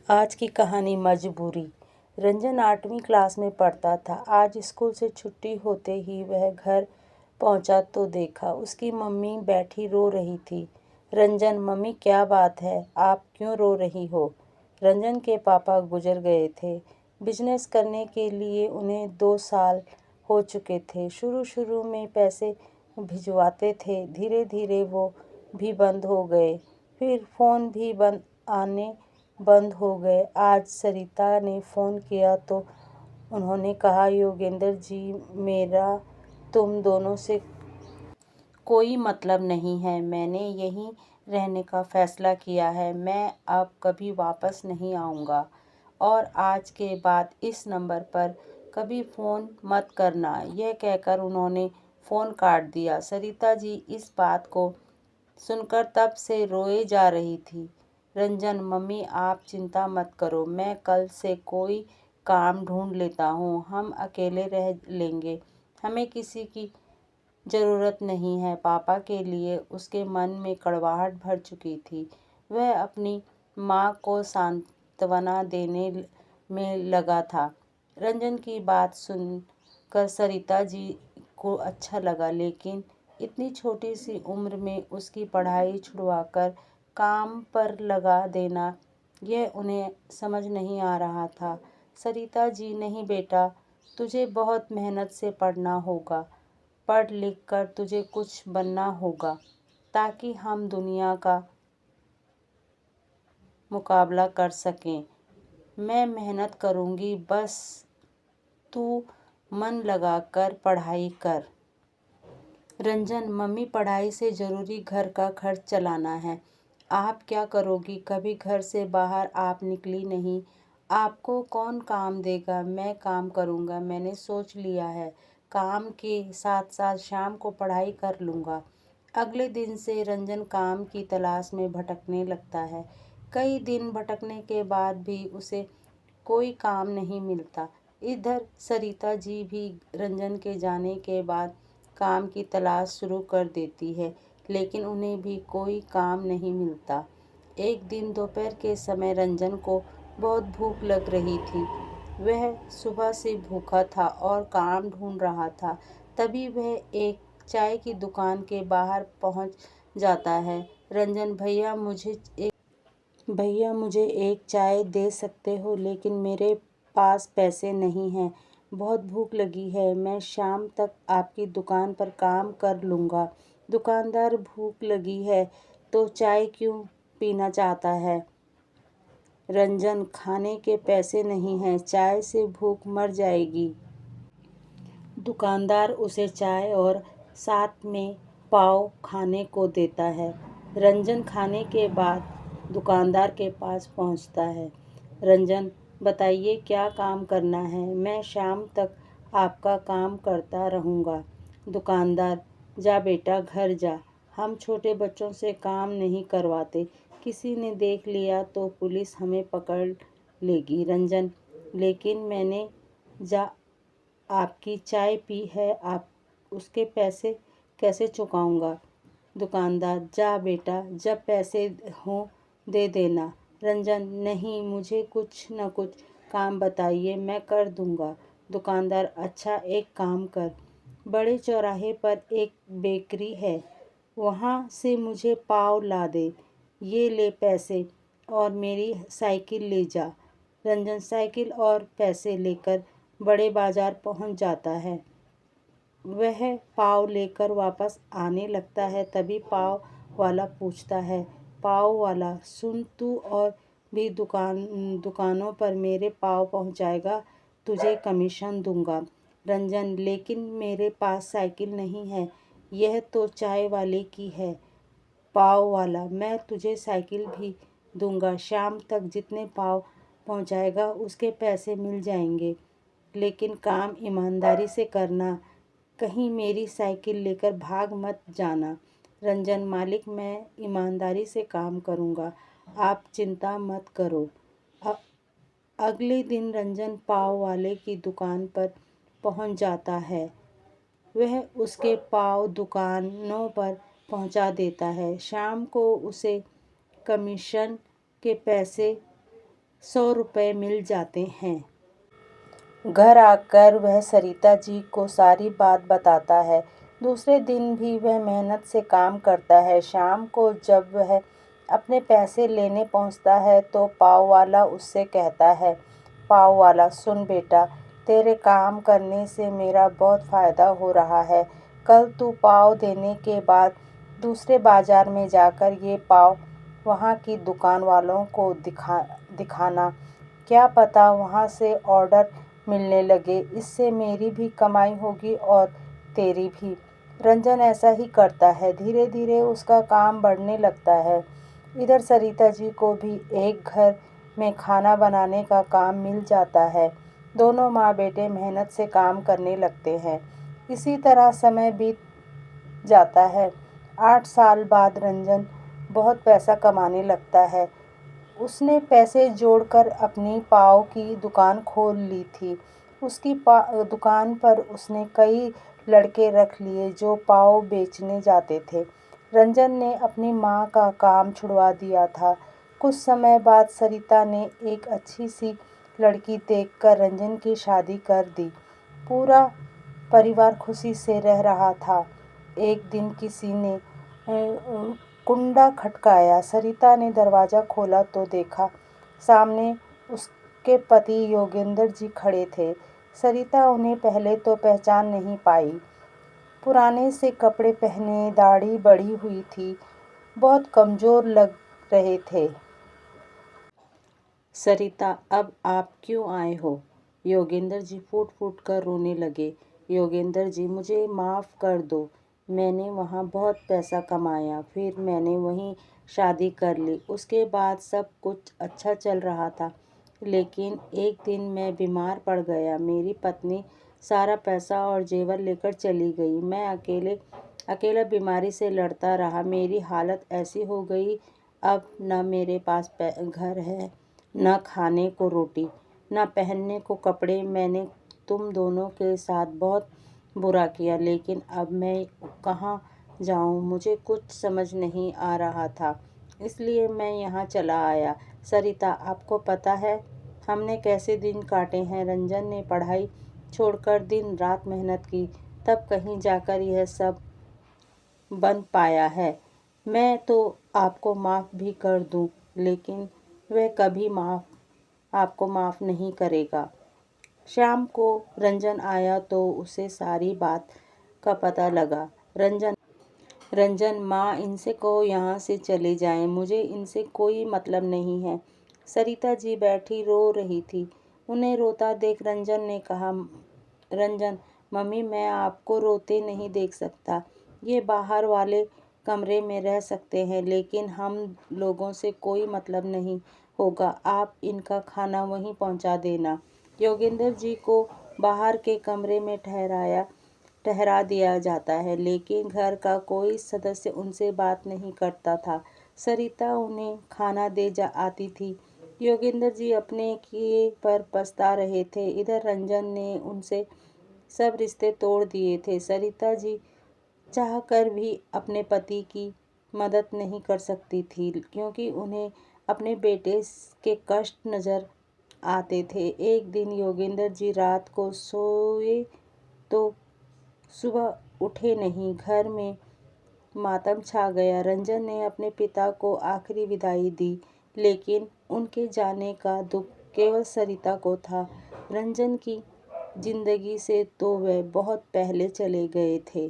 आज की कहानी मजबूरी। रंजन 8वीं क्लास में पढ़ता था। आज स्कूल से छुट्टी होते ही वह घर पहुंचा तो देखा उसकी मम्मी बैठी रो रही थी। रंजन, मम्मी क्या बात है, आप क्यों रो रही हो? रंजन के पापा गुजर गए थे। बिजनेस करने के लिए उन्हें 2 साल हो चुके थे। शुरू शुरू में पैसे भिजवाते थे, धीरे धीरे वो भी बंद हो गए। फिर फ़ोन भी आने बंद हो गए। आज सरिता ने फ़ोन किया तो उन्होंने कहा, योगेंद्र जी, मेरा तुम दोनों से कोई मतलब नहीं है। मैंने यहीं रहने का फ़ैसला किया है। मैं अब कभी वापस नहीं आऊँगा और आज के बाद इस नंबर पर कभी फ़ोन मत करना। यह कहकर उन्होंने फ़ोन काट दिया। सरिता जी इस बात को सुनकर तब से रोए जा रही थी। रंजन, मम्मी आप चिंता मत करो, मैं कल से कोई काम ढूंढ लेता हूँ। हम अकेले रह लेंगे, हमें किसी की ज़रूरत नहीं है। पापा के लिए उसके मन में कड़वाहट भर चुकी थी। वह अपनी माँ को सांत्वना देने में लगा था। रंजन की बात सुनकर सरिता जी को अच्छा लगा, लेकिन इतनी छोटी सी उम्र में उसकी पढ़ाई छुड़वाकर काम पर लगा देना, यह उन्हें समझ नहीं आ रहा था। सरिता जी, नहीं बेटा, तुझे बहुत मेहनत से पढ़ना होगा। पढ़ लिख कर तुझे कुछ बनना होगा ताकि हम दुनिया का मुकाबला कर सकें। मैं मेहनत करूँगी, बस तू मन लगाकर पढ़ाई कर। रंजन, मम्मी पढ़ाई से ज़रूरी घर का खर्च चलाना है। आप क्या करोगी? कभी घर से बाहर आप निकली नहीं। आपको कौन काम देगा? मैं काम करूँगा। मैंने सोच लिया है, काम के साथ साथ शाम को पढ़ाई कर लूँगा। अगले दिन से रंजन काम की तलाश में भटकने लगता है। कई दिन भटकने के बाद भी उसे कोई काम नहीं मिलता। इधर सरिता जी भी रंजन के जाने के बाद काम की तलाश शुरू कर देती है, लेकिन उन्हें भी कोई काम नहीं मिलता। एक दिन दोपहर के समय रंजन को बहुत भूख लग रही थी। वह सुबह से भूखा था और काम ढूंढ रहा था। तभी वह एक चाय की दुकान के बाहर पहुंच जाता है। रंजन, भैया मुझे एक चाय दे सकते हो? लेकिन मेरे पास पैसे नहीं हैं। बहुत भूख लगी है। मैं शाम तक आपकी दुकान पर काम कर लूँगा। दुकानदार, भूख लगी है तो चाय क्यों पीना चाहता है? रंजन, खाने के पैसे नहीं हैं, चाय से भूख मर जाएगी। दुकानदार उसे चाय और साथ में पाव खाने को देता है। रंजन खाने के बाद दुकानदार के पास पहुंचता है। रंजन, बताइए क्या काम करना है? मैं शाम तक आपका काम करता रहूँगा। दुकानदार, जा बेटा घर जा, हम छोटे बच्चों से काम नहीं करवाते। किसी ने देख लिया तो पुलिस हमें पकड़ लेगी। रंजन, लेकिन मैंने जा आपकी चाय पी है, आप उसके पैसे कैसे चुकाऊंगा? दुकानदार, जा बेटा, जब पैसे हों दे देना। रंजन, नहीं, मुझे कुछ न कुछ काम बताइए, मैं कर दूंगा। दुकानदार, अच्छा एक काम कर, बड़े चौराहे पर एक बेकरी है, वहाँ से मुझे पाव ला दे। ये ले पैसे और मेरी साइकिल ले जा। रंजन साइकिल और पैसे लेकर बड़े बाजार पहुंच जाता है। वह पाव लेकर वापस आने लगता है, तभी पाव वाला पूछता है, पाव वाला सुन, तू और भी दुकानों पर मेरे पाव पहुंचाएगा, तुझे कमीशन दूंगा। रंजन, लेकिन मेरे पास साइकिल नहीं है, यह तो चाय वाले की है। पाव वाला, मैं तुझे साइकिल भी दूंगा, शाम तक जितने पाव पहुंचाएगा उसके पैसे मिल जाएंगे, लेकिन काम ईमानदारी से करना, कहीं मेरी साइकिल लेकर भाग मत जाना। रंजन, मालिक, मैं ईमानदारी से काम करूंगा, आप चिंता मत करो। अगले दिन रंजन पाव वाले की दुकान पर पहुंच जाता है। वह उसके पाव दुकानों पर पहुंचा देता है। शाम को उसे कमीशन के पैसे 100 रुपये मिल जाते हैं। घर आकर वह सरिता जी को सारी बात बताता है। दूसरे दिन भी वह मेहनत से काम करता है। शाम को जब वह अपने पैसे लेने पहुंचता है तो पाव वाला उससे कहता है, पाव वाला, सुन बेटा, तेरे काम करने से मेरा बहुत फ़ायदा हो रहा है। कल तू पाव देने के बाद दूसरे बाजार में जाकर ये पाव वहाँ की दुकान वालों को दिखाना। क्या पता वहाँ से ऑर्डर मिलने लगे। इससे मेरी भी कमाई होगी और तेरी भी। रंजन ऐसा ही करता है। धीरे धीरे उसका काम बढ़ने लगता है। इधर सरिता जी को भी एक घर में खाना बनाने का काम मिल जाता है। दोनों माँ बेटे मेहनत से काम करने लगते हैं। इसी तरह समय बीत जाता है। 8 साल बाद रंजन बहुत पैसा कमाने लगता है। उसने पैसे जोड़कर अपनी पाव की दुकान खोल ली थी। उसकी दुकान पर उसने कई लड़के रख लिए जो पाव बेचने जाते थे। रंजन ने अपनी माँ का काम छुड़वा दिया था। कुछ समय बाद सरिता ने एक अच्छी सी लड़की देखकर रंजन की शादी कर दी। पूरा परिवार खुशी से रह रहा था। एक दिन किसी ने कुंडा खटकाया। सरिता ने दरवाज़ा खोला तो देखा सामने उसके पति योगेंद्र जी खड़े थे। सरिता उन्हें पहले तो पहचान नहीं पाई। पुराने से कपड़े पहने, दाढ़ी बढ़ी हुई थी, बहुत कमज़ोर लग रहे थे। सरिता, अब आप क्यों आए हो? योगेंद्र जी फूट फूट कर रोने लगे। योगेंद्र जी, मुझे माफ़ कर दो। मैंने वहाँ बहुत पैसा कमाया, फिर मैंने वहीं शादी कर ली। उसके बाद सब कुछ अच्छा चल रहा था, लेकिन एक दिन मैं बीमार पड़ गया। मेरी पत्नी सारा पैसा और जेवर लेकर चली गई। मैं अकेला बीमारी से लड़ता रहा। मेरी हालत ऐसी हो गई, अब न मेरे पास घर है, न खाने को रोटी, न पहनने को कपड़े। मैंने तुम दोनों के साथ बहुत बुरा किया, लेकिन अब मैं कहाँ जाऊँ, मुझे कुछ समझ नहीं आ रहा था, इसलिए मैं यहाँ चला आया। सरिता, आपको पता है हमने कैसे दिन काटे हैं? रंजन ने पढ़ाई छोड़कर दिन रात मेहनत की, तब कहीं जाकर यह सब बन पाया है। मैं तो आपको माफ़ भी कर दूं, लेकिन वह कभी आपको माफ़ नहीं करेगा। शाम को रंजन आया तो उसे सारी बात का पता लगा। रंजन, माँ, इनसे कहो यहाँ से चले जाएं, मुझे इनसे कोई मतलब नहीं है। सरिता जी बैठी रो रही थी। उन्हें रोता देख रंजन ने कहा, रंजन, मम्मी, मैं आपको रोते नहीं देख सकता। ये बाहर वाले कमरे में रह सकते हैं, लेकिन हम लोगों से कोई मतलब नहीं होगा। आप इनका खाना वहीं पहुंचा देना। योगेंद्र जी को बाहर के कमरे में ठहरा दिया जाता है, लेकिन घर का कोई सदस्य उनसे बात नहीं करता था। सरिता उन्हें खाना दे आती थी। योगेंद्र जी अपने किए पर पछता रहे थे। इधर रंजन ने उनसे सब रिश्ते तोड़ दिए थे। सरिता जी चाहकर भी अपने पति की मदद नहीं कर सकती थी, क्योंकि उन्हें अपने बेटे के कष्ट नज़र आते थे। एक दिन योगेंद्र जी रात को सोए तो सुबह उठे नहीं। घर में मातम छा गया। रंजन ने अपने पिता को आखिरी विदाई दी, लेकिन उनके जाने का दुख केवल सरिता को था। रंजन की जिंदगी से तो वह बहुत पहले चले गए थे।